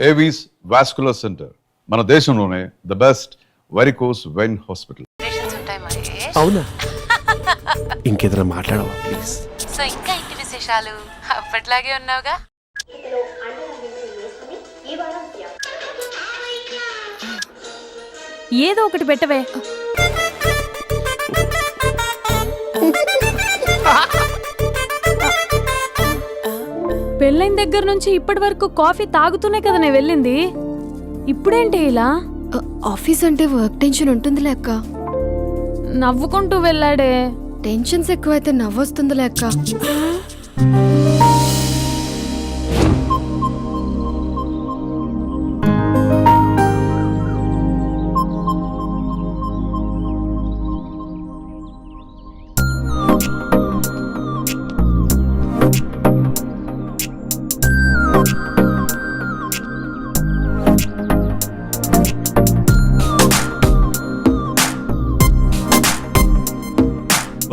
Avis vascular centre మన దేశంలోనే the best varicose vein hospital. అవునా? ఇంకేదైనా మాట్లాడవా ప్లీజ్? సో ఇంకా ఇంటి విశేషాలు అప్పట్లాగే ఉన్నావుగా. ఏదో ఒకటి పెట్టవే. పెళ్ళైన దగ్గర నుంచి ఇప్పటి వరకు కాఫీ తాగుతూనే కదా నేను వెళ్ళింది. ఇప్పుడేంటి ఇలా? ఆఫీస్ అంటే వర్క్ టెన్షన్ ఉంటుంది లేక్క. నవ్వుకుంటూ వెళ్ళాడే. టెన్షన్స్ ఎక్కువైతే నవ్వొస్తుంది లేక్క.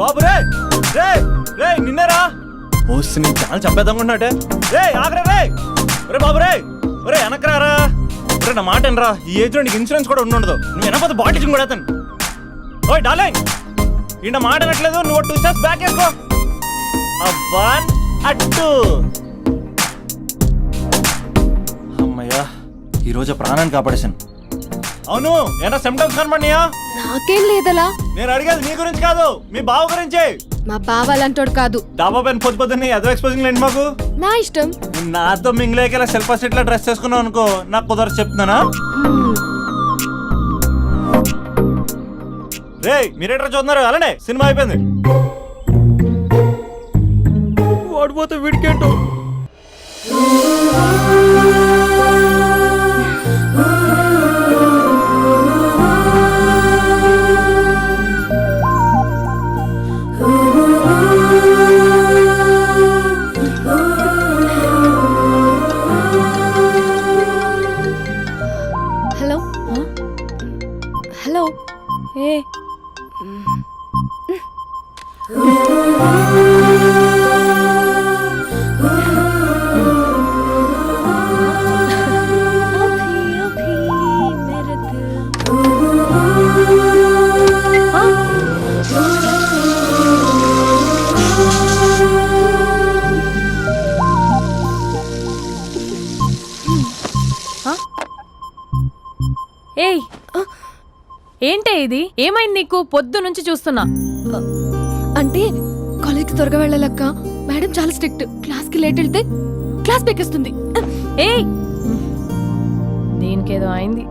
బాబు రే రే రే నిన్నరా ఓసిని చాలా చంపేద్దామన్నట్టే. రే ఆగరా రే. రే బాబు రే. రే వెనకరారా. రే నా మాట అనరా. ఈ ఏజ్ లో నీకు ఇన్సూరెన్స్ కూడా ఉండదు. నువ్వు వెనకపోతే బాటిల్ కూడా అతను. ఓయ్ డార్లింగ్, ఈయన మాట అనట్లేదు. నువ్వు 2 స్టెప్స్ బ్యాక్ వేసుకో. అవ్వన్ అట్టు. అమ్మయ్యా, ఈరోజు ప్రాణాన్ని కాపాడేశాను. అవును, ఏనా సిమ్టమ్స్ కనబడినాయా? నాకేం లేదలా. నేను అడిగేది నీ గురించి కాదు, మీ బావ గురించి. మా బావ అలాంటోడు కాదు. డాబా పైన పొద్దున్నే అదో ఎక్స్పోజింగ్ లేండి మాకు. నా ఇష్టం. నాతో మింగిలేక సెల్ఫ్ అసెట్ లా డ్రెస్ చేసుకున్నావు అనుకో, నాకు కుదరదు చెప్తున్నానా? రే మీరేట్రా చూస్తున్నారు? అలానే సినిమా అయిపోయింది. వాడిపోతే వీడికేంటో. Hello hello. ఏ ఏయ్, ఏంటే ఇది? ఏమైంది నీకు? పొద్దు నుంచి చూస్తున్నా. అంటే కాలేజ్కి త్వరగా వెళ్ళాలక్క. మేడం చాలా స్ట్రిక్ట్. క్లాస్కి లేట్ వెళ్తే క్లాస్ పెక్కేస్తుంది. ఏయ్, దీనికేదో అయింది.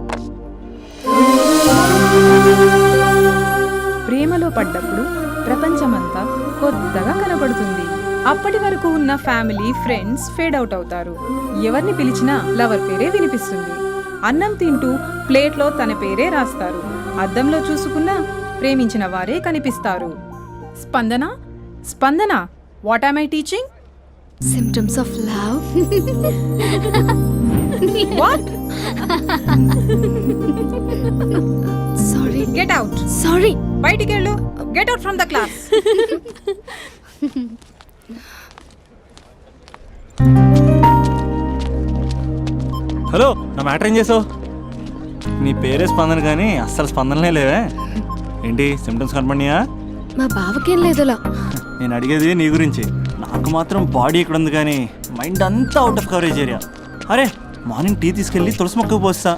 ప్రేమలో పడ్డప్పుడు ప్రపంచమంతా కొత్తగా కనబడుతుంది. అప్పటి వరకు ఉన్న ఫ్యామిలీ ఫ్రెండ్స్ ఫేడ్ అవుట్ అవుతారు. ఎవరిని పిలిచినా లవర్ పేరే వినిపిస్తుంది. అన్నం తింటూ ప్లేట్లో తన పేరే రాస్తారు. అద్దంలో చూసుకున్నా ప్రేమించిన వారే కనిపిస్తారు. Spandana Spandana, what am I teaching? Symptoms of love. What? Sorry. Get out. Sorry. బయటికి వెళ్ళు. Get out from the class. Hello, నా మ్యాటర్ ఏం చేసావు? నీ పేరే స్పందన కానీ అస్సలు స్పందనలే లేవే. ఏంటి సిమ్టమ్స్ కనపడినాయా? మా బావకేం లేదలా. నేను అడిగేది నీ గురించి. నాకు మాత్రం బాడీ ఇక్కడ ఉంది కానీ మైండ్ అంతా అవుట్ ఆఫ్ కవరేజ్ ఏరియా. అరే మార్నింగ్ టీ తీసుకెళ్ళి తులసి మొక్కకు పోస్తా.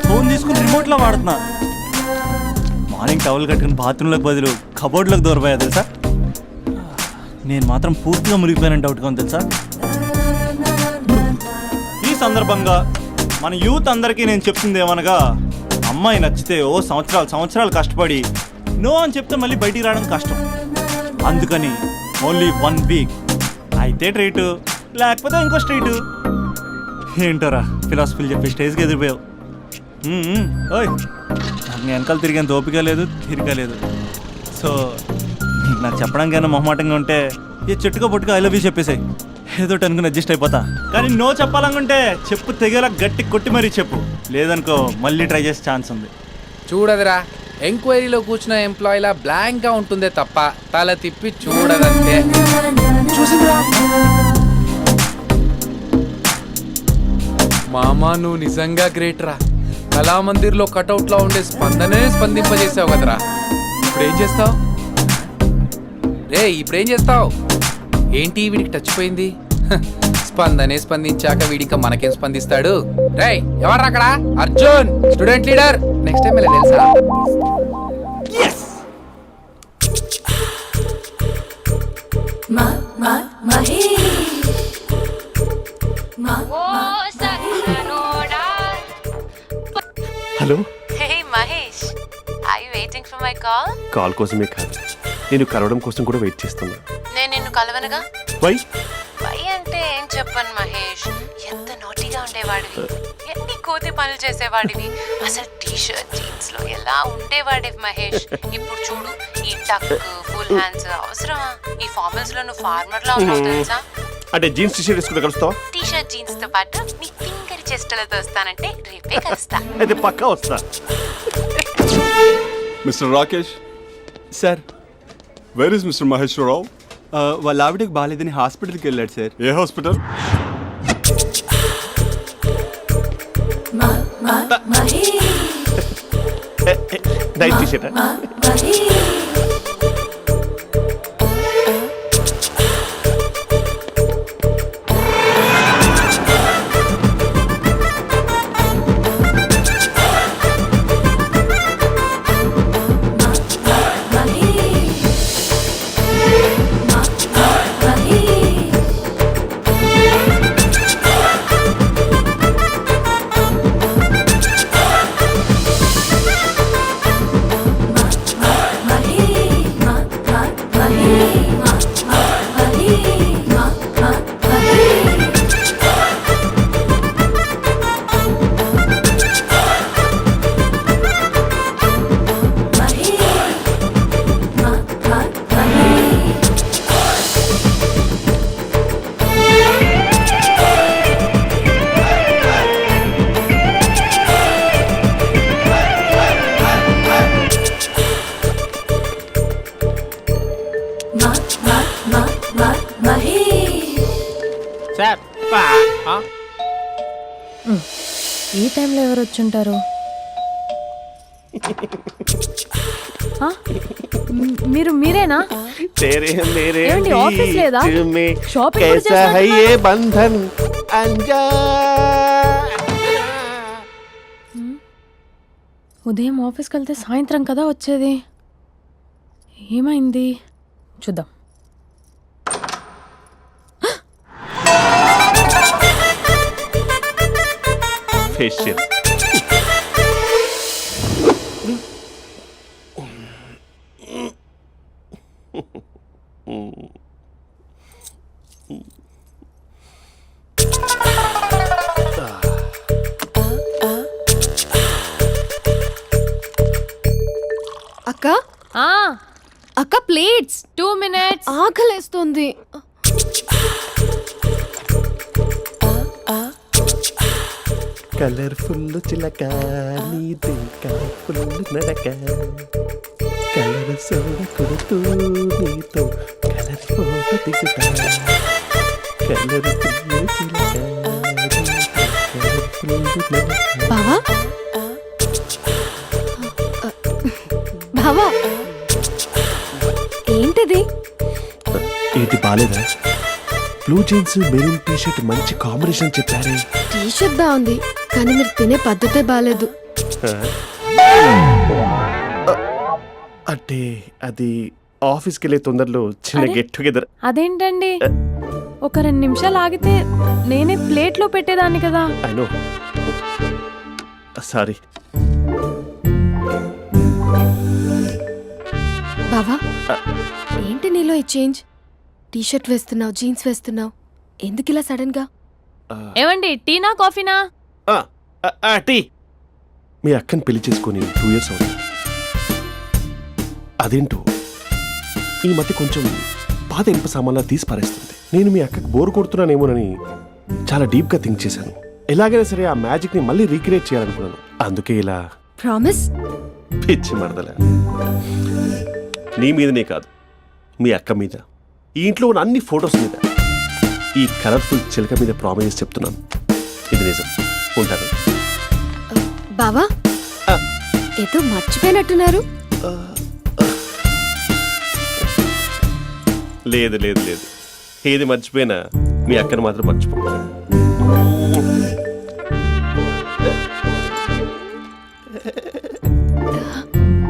ఫోన్ తీసుకుని రిమోట్లో వాడుతున్నా. మార్నింగ్ టవల్ కట్టుకుని బాత్రూంలోకి బదులు కబోర్డ్లోకి దూరపోయా తెలుసా. నేను మాత్రం పూర్తిగా మునిగిపోయానని డౌట్గా ఉంది తెలుసా. ఈ సందర్భంగా మన యూత్ అందరికీ నేను చెప్తుంది ఏమనగా, అమ్మాయి నచ్చితే ఓ సంవత్సరాలు కష్టపడి నో అని చెప్తే మళ్ళీ బయటికి రావడం కష్టం. అందుకని ఓన్లీ 1 వీక్ అయితే ట్రీటు, లేకపోతే ఇంకో స్ట్రీటు. ఏంటోరా ఫిలాసఫీలు చెప్పి స్టేజ్కి ఎదిరిపోయావు. ఓయ్, నాకు వెనకాల తిరిగేంత ఓపిక లేదు, తీరిక లేదు. సో నీకు నాకు చెప్పడానికైనా మొహమాటంగా ఉంటే ఏ చెట్టుగా పొట్టుగా ఐ లవ్ యూ చెప్పేసాయి. ఏదో అనుకుని అడ్జస్ట్ అయిపోతా. కానీ నో చెప్పాలనుకుంటే చెప్పు తెగేలా గట్టి కొట్టి మరీ చెప్పు. లేదనుకో మళ్ళీ ట్రై చేసే ఛాన్స్ ఉంది. చూడదురా, ఎంక్వైరీలో కూర్చున్న ఎంప్లాయీలా బ్లాంక్గా ఉంటుందే తప్ప తల తిప్పి చూడదంతే. చూసిందిరా. మామా నువ్వు నిజంగా గ్రేట్ రా. కళామందిర్లో కటౌట్లో ఉండే స్పందనే స్పందింపజేసావు కదరా. ఇప్పుడేం చేస్తావు రే? ఇప్పుడేం చేస్తావు? ఏంటి వీడికి టచ్ పోయింది? స్పందనే స్పందించాక వీడిక మనకేం స్పందిస్తాడు? రే ఎవరు అక్కడ? Arjun student leader. Next time ఇలా తెలుసా? Hello, hey Mahesh, I waiting for my call? Call కోసమే కాదు, నేను కలవడం కోసం కూడా వెయిట్ చేస్తున్నా. నేను నిన్ను కలవనుగా. వై? వై అంటే ఏం చెప్పను మహేష్, ఎంత నోటీగా ఉండేవాడివి, ఎన్ని కోతి పనులు చేసేవాడివి, అసలు టీ షర్ట్ జీన్స్ లో ఎలా ఉండేవాడివి మహేష్. ఇప్పుడు చూడు, ఈ టక్ ఫుల్ హ్యాండ్స్ అవసరమా? ఈ ఫార్మల్స్ లో నువ్వు ఫార్మర్ లా ఉన్నావు తెలుసా? అంటే జీన్స్ టీ షర్ట్ వేసుకుంటే కలుస్తావా? టీ షర్ట్ జీన్స్ తో పాటు నీ ఫింగర్ చెస్టలతో వస్తానంటే రేపే కలుస్తా. అయితే పక్కా వస్తా. Mister Rakesh, sir, where is mister Maheshwararao? వాళ్ళ ఆవిడకి బాగాలేదని హాస్పిటల్కి వెళ్ళాడు సార్. ఏ హాస్పిటల్? Night T shirt. ఈ టైంలో ఎవరు వచ్చుంటారు? మీరేనా? ఏమండి, ఆఫీస్ లేదా? షాపింగ్ కూడా చేసినట్టున్నారు. ఉదయం ఆఫీస్కి వెళ్తే సాయంత్రం కదా వచ్చేది. ఏమైంది చూద్దాం. ఫేషియల్. అక్క ఆ, అక్క ప్లేట్స్. 2 minutes. ఆకలేస్తుంది. కలర్ఫుల్ చిలక నీది కలర్ఫుల్ నడక, కలర్ సోడ కొడుతూ నీతో కలర్ ఫోటో దిగుతా, కలర్ఫుల్ చిలక బావా బావా ఏంటిది? ఏంటి బాలేదా? Blue jeans maroon T shirt మంచి కాంబినేషన్ చెప్పారే. టీ షర్ట్ బాగుంది కానీ మీరు తినే పద్ధతే బాలేదు. అంటే అది ఆఫీస్కి వెళ్ళే తొందరలో చిన్న అరే, గెట్ టుగెదర్. అదేంటండి, ఒక 2 నిమిషాలు ఆగితే నేనే ప్లేట్లో పెట్టేదాన్ని కదా. I know, sorry. బావా ఏంటి నీలో ఈ చేంజ్? టీ షర్ట్ వేస్తున్నావు, జీన్స్ వేస్తున్నావు, ఎందుకు ఇలా సడన్ గా? ఏమండి, టీనా కాఫీనా? టీ. మీ అక్కని పెళ్లి చేసుకొని 2 years అవుతుంది. అదేంటో ఈ మధ్య కొంచెం పాత ఇనుప సామాన్లా తీసి పారేస్తుంది. నేను మీ అక్కకి బోర్ కొడుతున్నానేమోనని చాలా డీప్గా థింక్ చేశాను. ఎలాగైనా సరే ఆ మ్యాజిక్ని మళ్ళీ రీక్రియేట్ చేయాలనుకున్నాను. అందుకే ఇలా. ప్రామిస్? పిచ్చి మరదల, నీ మీదనే కాదు, మీ అక్క మీద, ఈ ఇంట్లో ఉన్న అన్ని ఫొటోస్ మీద, ఈ కలర్ఫుల్ చిలక మీద ప్రామిస్ చెప్తున్నాను, ఇది నిజం. ఉంటాను. బావా ఏదో మర్చిపోయినట్టున్నారు. లేదు లేదు లేదు, ఏది మర్చిపోయినా మీ అక్కను మాత్రం మర్చిపో.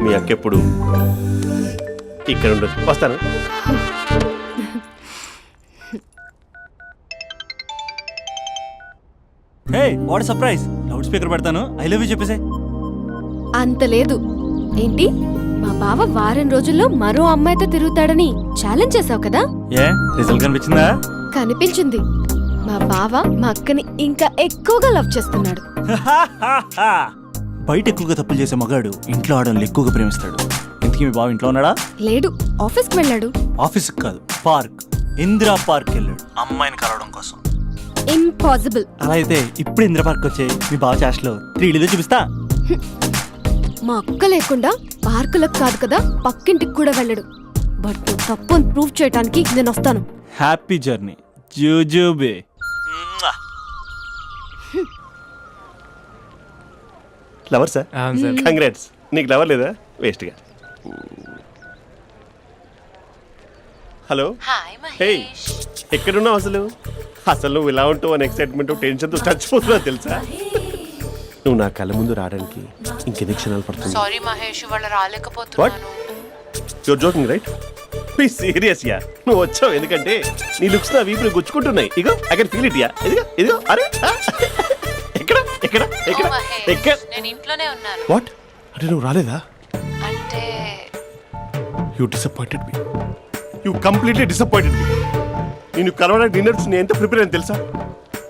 మీ అక్క ఎప్పుడు ఇక్కడ ఉండదు. వస్తాను. Hey what surprise, loud speaker పెడతాను, ఐ లవ్ యూ చెప్పేసే. అంత లేదు. ఏంటి, మా బావ వారం రోజుల్లో మరో అమ్మాయితో తిరుగుతాడని ఛాలెంజ్ చేసావు కదా? ఏ రిజల్ట్ కనిపించిందా? కనిపించింది. మా బావ మా అక్కని ఇంకా ఎక్కువగా లవ్ చేస్తున్నాడు. బయట ఎక్కువగా తప్పులు చేసే మగాడు ఇంట్లో ఆడవాళ్ళు ఎక్కువగా ప్రేమిస్తాడు. ఇంతకీ మీ బావ ఇంట్లో ఉన్నాడా? లేడు, ఆఫీస్కి వెళ్ళాడు. ఆఫీస్కి కాదు, పార్క్, ఇందిరా పార్క్ వెళ్ళాడు అమ్మాయిని కలవడం కోసం. ఇంపాసిబుల్. అలా అయితే ఇప్పుడు ఇందిరా పార్క్ వచ్చే మీ బావ చాష్లో 3Dలో చూపిస్తా. మా అక్క లేకుండా పార్కులకు కాదు కదా పక్కింటికి కూడా వెళ్ళడు. బట్ నువ్వు తప్పు అని ప్రూవ్ చేయడానికి నేను వస్తాను. హ్యాపీ జర్నీ జూజూబే. Lover sir, congrats. నీకు లవర్ లేదా? వేస్ట్గా. Hello, hi hey, Mahesh. ఎక్కడున్నావు అసలు? అసలు నువ్వు ఇలా ఉంటావు అని ఎక్సైట్మెంట్ టెన్షన్తో చచ్చిపోతున్నావు తెలుసా? నువ్వు నా కళ్ళ ముందు రావడానికి ఇంకెన్ని క్షణాలు పడుతుంది? సారీ మహేష్, ఇవాళ రాలేకపోతున్నాను. Your joking right? Please serious yeah. నువ్వు వచ్చావు ఎందుకంటే నీ లుక్స్ నా వీపులు గుచ్చుకుంటున్నాయి. ఇగో I can feel it yeah. ఇదిగో ఇదిగో. అరే ఎక్కడ ఎక్కడ ఎక్కడ ఓ మహేష్, ఎక్కడ? నేను ఇంట్లోనే ఉన్నాను. వాట్ అంటే నువ్వు రాలేదా? అంటే you disappointed me. You completely disappointed me. నేను కలవడానికి డిన్నర్స్ నేను ఎంత ప్రిపేర్ అని తెలుసా?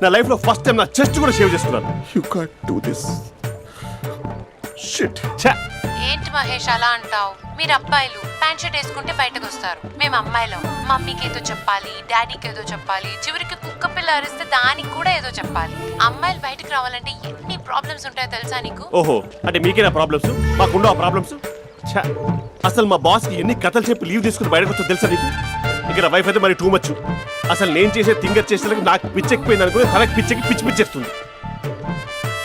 నా లైఫ్లో ఫస్ట్ టైం నా చెస్ట్ కూడా సేవ్ చేస్తున్నాను. You can't do this shit. ఛా, ఏంటి మహేష్ అలా అంటావు? మీరు అబ్బాయిలు ప్యాంట్ షర్ట్ వేసుకుంటే బయటకు వస్తారు. మేము అమ్మాయిలం, మమ్మీకి ఏదో చెప్పాలి, డాడీకి ఏదో చెప్పాలి, చివరికి కుక్క పిల్ల అరిస్తే దానికి కూడా ఏదో చెప్పాలి. అమ్మాయిలు బయటకు రావాలంటే ఎన్ని ప్రాబ్లమ్స్ ఉంటాయో తెలుసా నీకు? ఓహో, అంటే మీకేనా ప్రాబ్లమ్స్? మాకుండా ప్రాబ్లమ్స్? ఛా, అసలు మా బాస్కి ఎన్ని కథలు చెప్పి లీవ్ తీసుకుని బయటకు వచ్చో తెలుసా నీకు? ఇక్కడ వైఫ్ అయితే మరి టూ మచ్. అసలు నేను చేసే థింగర్ చేసేందుకు నాకు పిచ్చెక్కిపోయింది అనుకుని తనకు పిచ్చెక్కి పిచ్చి పిచ్చేస్తుంది.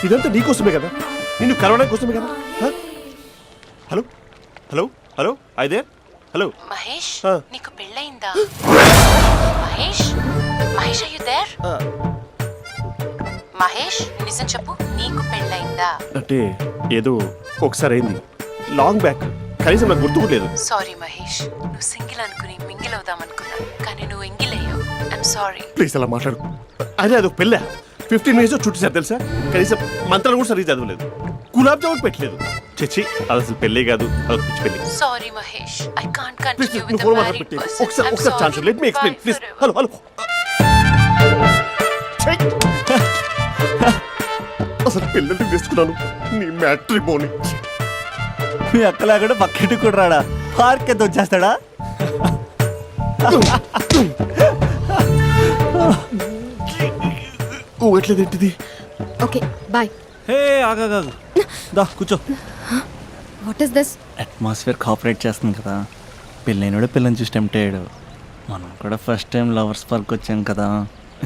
ఇదంతా నీకోసమే కదా, నిన్ను కలవడానికి కోసమే కదా. హలో హలో హలో, అయితే హలో మహేష్, ఆ. నీకు పెళ్ళయిందా? Mahesh, Mahesh are you there? Mahesh నిజం చెప్పు, నీకు పెళ్ళయిందా? అంటే ఏదో ఒకసారి అయింది, లాంగ్ బ్యాక్, కనీసం నాకు గుర్తు కూడా లేదు. సారీ మహేష్, నువ్వు సింగిల్ అనుకుని మింగిల్ అవుదాం అనుకున్నా, కానీ నువ్వు ఎంగిల్ అయ్యావు. I'm sorry. ప్లీజ్ అలా మాట్లాడు. అదే అదొక పెళ్ళా, 15 minutes చుట్టేసారు తెలుసా? కనీసం మంత్రాలు కూడా సరిగ్గా చదవలేదు, గులాబ్ జామున్ పెట్టలేదు. చచ్చి, అది అసలు పెళ్ళే కాదు, అదొక పిచ్చి పెళ్ళి. Sorry Mahesh, I can't please continue నువ్వు విత్ ఫోన్ ద మ్యారీడ్ మాట్లాడి పర్సన్. ఒకసారి ఒకసారి chance let me explain please. Hello hello. అసలు పెళ్ళంటే తీసుకున్నాను నీ మ్యాట్రిమోని. మీ అక్కలా కూడా పక్కింటికి కూడా రాడా? పార్క్ ఎంత వచ్చేస్తాడా? ఎట్లేదేంటిది? Okay bye. హే ఆగా దా కూర్చో. What is this? Atmosphere cooperate చేస్తుంది కదా. పెళ్ళైనడు పిల్లని చూసి టెంప్ట్ అయ్యాడు. మనం కూడా ఫస్ట్ టైం లవర్స్ పార్క్ వచ్చాం కదా.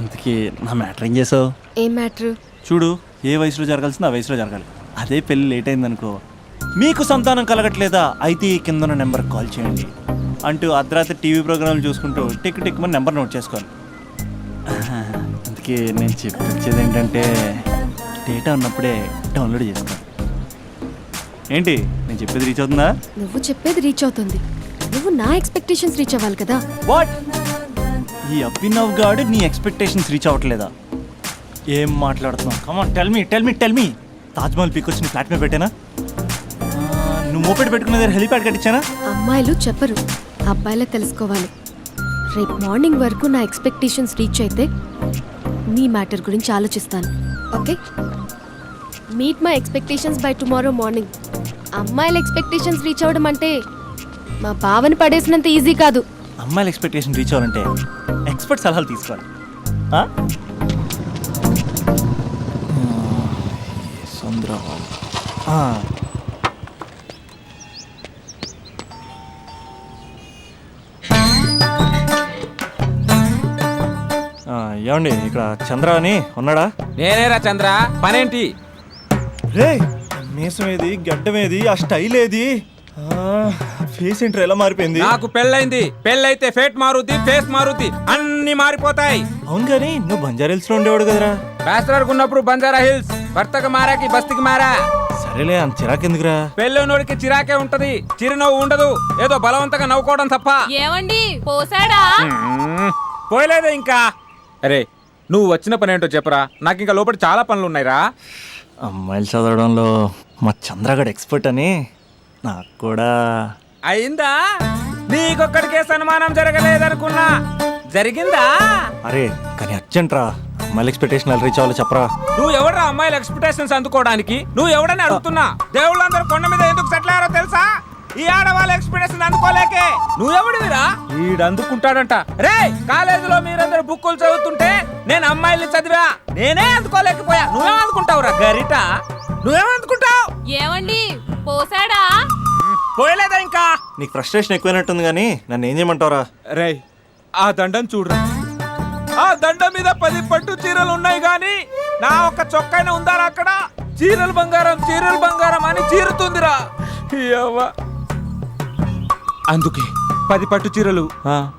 ఇంతకీ నా మ్యాటర్ ఏం చేసావు? ఏం మ్యాటర్? చూడు, ఏ వయసులో జరగాల్సిందో ఆ వయసులో జరగాలి. అదే పెళ్ళి లేట్ అయిందనుకో, మీకు సంతానం కలగట్లేదా అయితే ఈ కింద ఉన్న నెంబర్కి కాల్ చేయండి అంటూ అర్ధరాత్రి టీవీ ప్రోగ్రాంలు చూసుకుంటూ టిక్ టిక్ మన నెంబర్ నోట్ చేసుకోవాలి. అందుకే నేను చెప్పేది ఏంటంటే డేటా ఉన్నప్పుడే డౌన్లోడ్ చేసుకోవాలి. ఏంటి నేను చెప్పేది రీచ్ అవుతుందా? నువ్వు చెప్పేది రీచ్ అవుతుంది, నువ్వు నా ఎక్స్పెక్టేషన్స్ రీచ్ అవ్వాలి కదా. వాట్? ఈ అభినవ్ గాడు నీ ఎక్స్పెక్టేషన్స్ రీచ్ అవ్వట్లేదా? ఏం మాట్లాడుతున్నావు? Come on tell me tell me tell me. Taj Mahal peak వచ్చి నీ ఫ్లాట్ మీద పెట్టానా? నువ్వు మోపెట్ పెట్టుకునే దగ్గర హెలిప్యాడ్ కట్టించానా? అమ్మాయిలు చెప్పరు, అబ్బాయిలే తెలుసుకోవాలి. రేపు మార్నింగ్ వరకు నా ఎక్స్పెక్టేషన్స్ రీచ్ అయితే నీ మ్యాటర్ గురించి ఆలోచిస్తాను. Okay, meet my expectations by tomorrow morning. అమ్మాయిల ఎక్స్పెక్టేషన్స్ రీచ్ అవ్వడం అంటే మా బావని పడేసినంత ఈజీ కాదు. అమ్మాయిల ఎక్స్పెక్టేషన్ రీచ్ అవ్వాలంటే ఎక్స్పర్ట్ సలహాలు తీసుకోవాలి. ఏమండి ఇక్కడ చంద్ర అని ఉన్నాడా? నేనేరా చంద్ర, పనేంటి? రే మీసం ఏది, గడ్డం ఏది, ఆ స్టైల్ ఏది, ఫేస్ ఏంట్రా ఎలా మారిపోయింది? నాకు పెళ్ళైంది. పెళ్ళైతే ఫేట్ మారుద్ది, ఫేస్ మారుద్ది, అన్ని మారిపోతాయి. అవును కానీ నువ్వు బంజారా హిల్స్ లో ఉండేవాడు కదరా? బ్యాచిలర్ ఉన్నప్పుడు బంజారా హిల్స్, భర్తకు మారాకి బస్తికి మారా. సరేలే, అంత చిరాకెందుకురా? పెళ్ళోనోడికి చిరాకే ఉంటది, చిరునవ్వు ఉండదు. ఏదో బలవంతంగా నవ్వుకోవడం తప్ప. ఏమండి పోసాడా? పోయలేదే ఇంకా. అరే నువ్వు వచ్చిన పని ఏంటో చెప్పరా, నాకు ఇంకా లోపల చాలా పనులు ఉన్నాయిరా. అమ్మాయిలు చదవడంలో మా చంద్రగడ్ ఎక్స్పర్ట్ అని నాకు కూడా అయిందా? నీకొక్కడికే సన్మానం జరగలేదనుకున్నా, జరిగిందా? అరే కానీ అర్జెంట్ రా, అమ్మాయిల ఎక్స్పెక్టేషన్ రీచ్ అవ్వాలి చెప్పరా. నువ్వు ఎవడరా అమ్మాయిల ఎక్స్పెక్టేషన్స్ అందుకోవడానికి? నువ్వు ఎవడని అడుగుతున్నా. దేవుళ్ళందరూ కొండ మీద ఎందుకు సెటిల్ అయ్యారో తెలుసా? ఈ ఆడవాళ్ళ ఎక్స్పెక్టేషన్ అందుకోలేకే. నువ్వెవడివిరా? వీడు అందుకుంటాడంట. రే కాలేజీలో మీరందరూ బుక్కులు చదువుతుంటే నేను అమ్మాయిల్ని చదివా, నేనే అందుకోలేకపోయా. నువ్వేం అందుకుంటావురా గరిట? నువ్వేం అందుకుంటావు? ఏమండి పోసాడా? పోయలేదా ఇంకా? నీకు ఫ్రస్ట్రేషన్ ఎక్కువైనట్టుంది కానీ నన్ను ఏం చేయమంటావురా? రే ఆ దండం చూడరా, ఆ దండం మీద 10 పట్టు చీరలు ఉన్నాయి గాని నా ఒక్క చొక్కాయినా ఉందారా అక్కడ? చీరలు బంగారం అని చీరుతుందిరా. అందుకే 10 పట్టు చీరలు,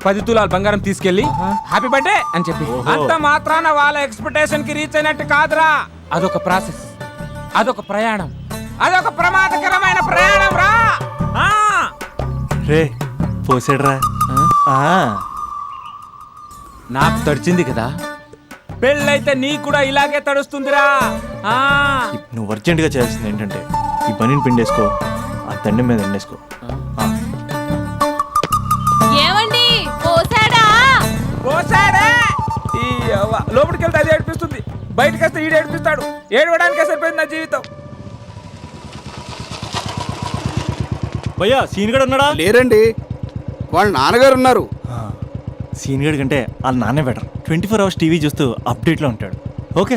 10 తులాల బంగారం తీసుకెళ్లి హ్యాపీ బర్త్డే అని చెప్పి. అంత మాత్రాన వాళ్ళ ఎక్స్పెక్టేషన్ కి రీచ్ అయినట్టు కాదురా. అదొక ప్రాసెస్, అదొక ప్రయాణం, అదొక ప్రమాదకరమైన ప్రయాణం రా. రే పోసాడురా. నాకు తడిచింది కదా, పెళ్ళైతే నీ కూడా ఇలాగే తడుస్తుందిరా. నువ్వు అర్జెంటుగా చేయాల్సింది ఏంటంటే ఈ పనిని పిండేసుకో, ఆ దండం మీద ఎండేసుకో. ఏమండి పోసాడా? పోసాడే. ఈ లోపలికి వెళ్తే అది ఏడిపిస్తుంది, బయటకు వస్తే ఈడు ఏడిపిస్తాడు. ఏడవడానికే సరిపోయింది నా జీవితం. భయ్యా సీన్ గడ్ ఉన్నాడా? లేరండి, వాళ్ళ నాన్నగారు ఉన్నారు. సీన్ గడ్ కంటే వాళ్ళ నాన్నే బెటర్. 24 hours టీవీ చూస్తూ అప్డేట్లో ఉంటాడు. ఓకే.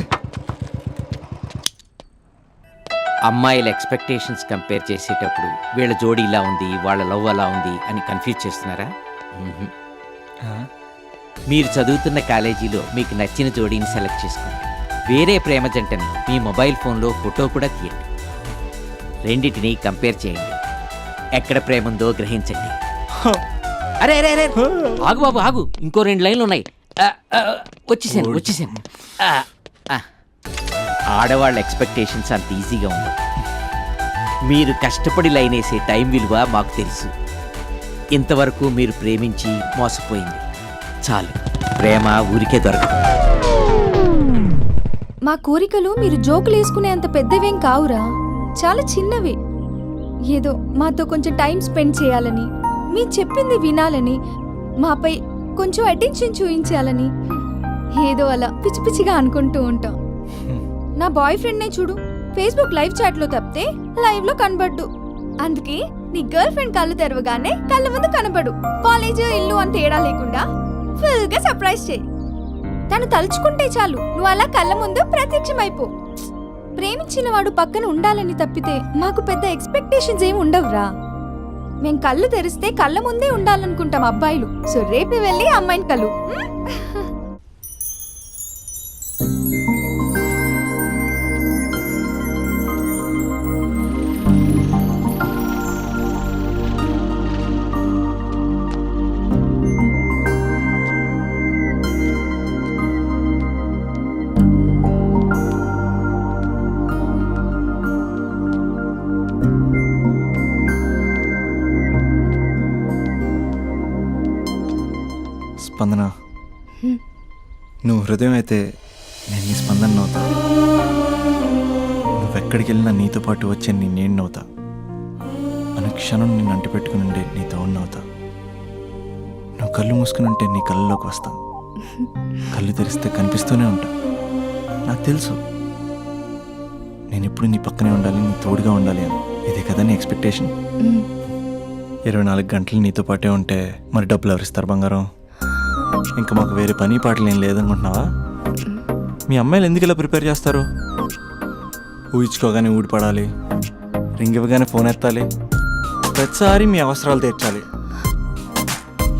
అమ్మాయిల ఎక్స్పెక్టేషన్స్ కంపేర్ చేసేటప్పుడు వీళ్ళ జోడి ఇలా ఉంది, వాళ్ళ లవ్ అలా ఉంది అని కన్ఫ్యూజ్ చేస్తున్నారా? మీరు చదువుతున్న కాలేజీలో మీకు నచ్చిన జోడీని సెలెక్ట్ చేసుకోండి. వేరే ప్రేమ జంటని మీ మొబైల్ ఫోన్లో ఫోటో కూడా తీయండి. రెండింటిని కంపేర్ చేయండి. ఎక్కడ ప్రేమ ఉందో గ్రహించండి. అరే అరే అరే ఆగు బాబు ఆగు, ఇంకో 2 లైన్లు ఉన్నాయి. వచ్చేసాను. ఆడవాళ్ళ ఎక్స్పెక్టేషన్స్ అంత ఈజీగా ఉండవు. మీరు కష్టపడి లైన్ వేసే టైం విలువ మాకు తెలుసు. ఇంతవరకు మీరు ప్రేమించి మోసపోయింది చాలు. ప్రేమ ఊరికే దొరకదు. మా కోరికలు మీరు జోకులు వేసుకునేంత పెద్దవేం కావురా, చాలా చిన్నవి. ఏదో మాతో కొంచెం టైం స్పెండ్ చేయాలని, మీ చెప్పింది వినాలని, మాపై కొంచెం అటెన్షన్ చూపించాలని ఏదో అలా పిచ్చి పిచ్చిగా అనుకుంటూ ఉంటాం. నా బాయ్ ఫ్రెండ్నే చూడు, ఫేస్బుక్ లైవ్ చాట్లో తప్పితే లైవ్ లో కనబడ్డు. అందుకే నీ గర్ల్ ఫ్రెండ్ కళ్ళు తెరవగానే కళ్ళ ముందు కనబడు. కాలేజ్ ఇల్లు అని తేడా లేకుండా ఫుల్ గా సర్ప్రైజ్ చేయి. తను తలుచుకుంటే చాలు నువ్వు అలా కళ్ళ ముందు ప్రత్యక్షమైపో. ప్రేమించిన వాడు పక్కన ఉండాలని తప్పితే మాకు పెద్ద ఎక్స్పెక్టేషన్స్ ఏమి ఉండవురా. మేం కళ్ళు తెరిస్తే కళ్ళ ముందే ఉండాలనుకుంటాం అబ్బాయిలు. సో రేపు వెళ్ళి అమ్మాయిని కలు. స్పందన, నువ్వు హృదయం అయితే నేను నీ స్పందన నవ్వుతా. నువ్వెక్కడికి వెళ్ళినా నీతో పాటు వచ్చే నేను నవ్వుతా. అనుక్షణం నిన్ను అంటి పెట్టుకుని ఉండే నీ తోడు నవ్వుతా. నువ్వు కళ్ళు మూసుకుని ఉంటే నీ కళ్ళలోకి వస్తా. కళ్ళు తెరిస్తే కనిపిస్తూనే ఉంటా. నాకు తెలుసు నేను ఎప్పుడు నీ పక్కనే ఉండాలి, నీ తోడుగా ఉండాలి అని. ఇదే కదా నీ ఎక్స్పెక్టేషన్? 24 గంటలు నీతో పాటే ఉంటే మరి డబ్బులు ఎవరిస్తారు బంగారం? ఇంకా మాకు వేరే పని పాటలు ఏం లేదనుకుంటున్నావా? మీ అమ్మాయిలు ఎందుకు ఇలా ప్రిపేర్ చేస్తారు? ఊహించుకోగానే ఊడిపడాలి, రింగ్ ఇవ్వగానే ఫోన్ ఎత్తాలి, ప్రతిసారి మీ అవసరాలు తీర్చాలి.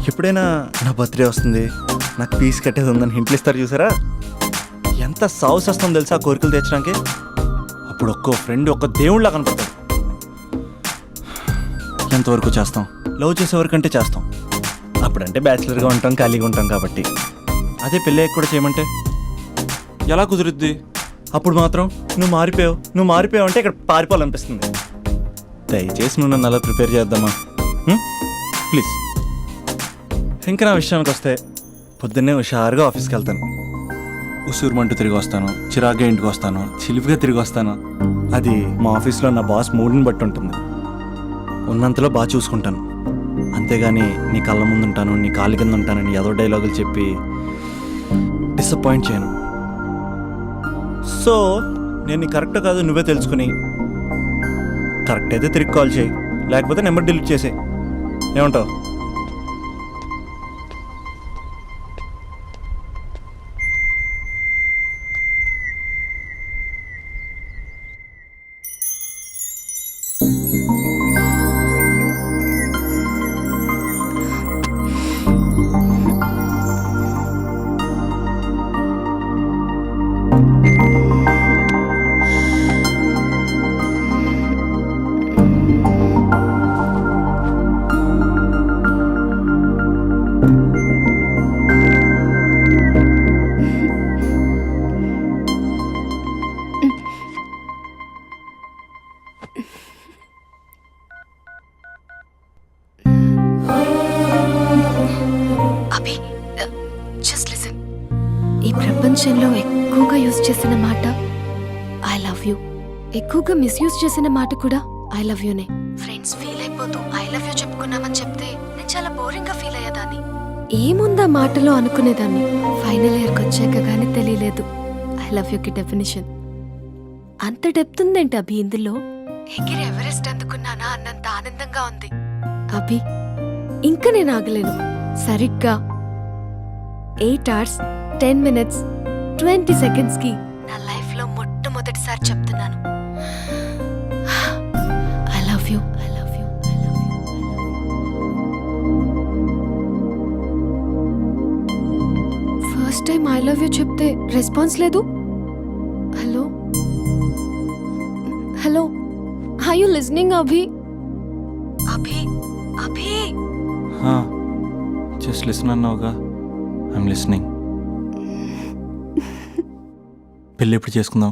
ఎప్పుడైనా నా బర్త్డే వస్తుంది, నాకు ఫీజు కట్టేది ఉందని హింట్లు ఇస్తారు చూసారా? ఎంత సాహసం వస్తుందో తెలుసా కోరికలు తెచ్చడానికి. అప్పుడు ఒక్కో ఫ్రెండ్ ఒక్క దేవుళ్ళ కనపడతాడు. ఎంతవరకు చేస్తాం, లవ్ చేసే వరకంటే చేస్తాం. అప్పుడంటే బ్యాచిలర్గా ఉంటాం, ఖాళీగా ఉంటాం కాబట్టి. అదే పెళ్ళి కూడా చేయమంటే ఎలా కుదురుద్ది? అప్పుడు మాత్రం నువ్వు మారిపోయావు అంటే ఇక్కడ పారిపోవాలనిపిస్తుంది. దయచేసి నువ్వు నన్ను అలా ప్రిపేర్ చేద్దామా ప్లీజ్. ఇంకా నా విషయానికి వస్తే పొద్దున్నే హుషారుగా ఆఫీస్కి వెళ్తాను. ఉసూరుమంటూ తిరిగి వస్తాను, చిరాగ్గా ఇంటికి వస్తాను, చిలిపిగా తిరిగి వస్తాను. అది మా ఆఫీస్లో నా బాస్ మూడ్ని బట్టి ఉంటుంది. ఉన్నంతలో బాగా చూసుకుంటాను, అంతేగాని నీ కళ్ళ ముందు ఉంటాను, నీ కాళ్ళ కింద ఉంటానని ఏదో డైలాగులు చెప్పి డిసప్పాయింట్ చేయను. సో నేను నీ కరెక్ట్ కాదు నువ్వే తెలుసుకుని కరెక్ట్ అయితే తిరిగి కాల్ చేయి, లేకపోతే నెంబర్ డిలీట్ చేసేయి. ఏమంటావు? Abhi, just listen. ఈ ప్రపంచంలో ఎక్కువగా యూజ్ చేసిన మాట ఐ లవ్ యూ, ఎక్కువగా మిస్యూజ్ చేసిన మాట కూడా ఐ లవ్ యూనే. ఫ్రెండ్స్ ఫీల్ అయిపోతూ ఐ లవ్ యూ చెప్పుకున్నామని చెప్తే నేను చాలా బోరింగ్ గా ఫీల్ అయ్యేదాన్ని. ఏముందా మాటలో అనుకునేదాన్ని. ఫైనల్ ఇయర్కి వచ్చాక కానీ తెలియలేదు ఐ లవ్ యూకి డెఫినేషన్. అంత డెప్త్ ఉందేంటి అభి ఇందులో? ఎగిరి ఎవరెస్ట్ అందుకున్నానా అన్నంత ఆనందంగా ఉంది అభి. ఇంకా నేను ఆగలేను. సరిగ్గా 8 hours 10 minutes 20 seconds కి నా లైఫ్ లో మొట్టమొదటిసారి చెప్తున్నాను I love you, I love you, I love you. First time I love you చెప్తే రెస్పాన్స్ లేదు. Hello hello, are you listening Abhi? Abhi Abhi just listen అన్నావుగా, ఐఎమ్ లిసనింగ్. పెళ్ళి ఎప్పుడు చేసుకుందాం?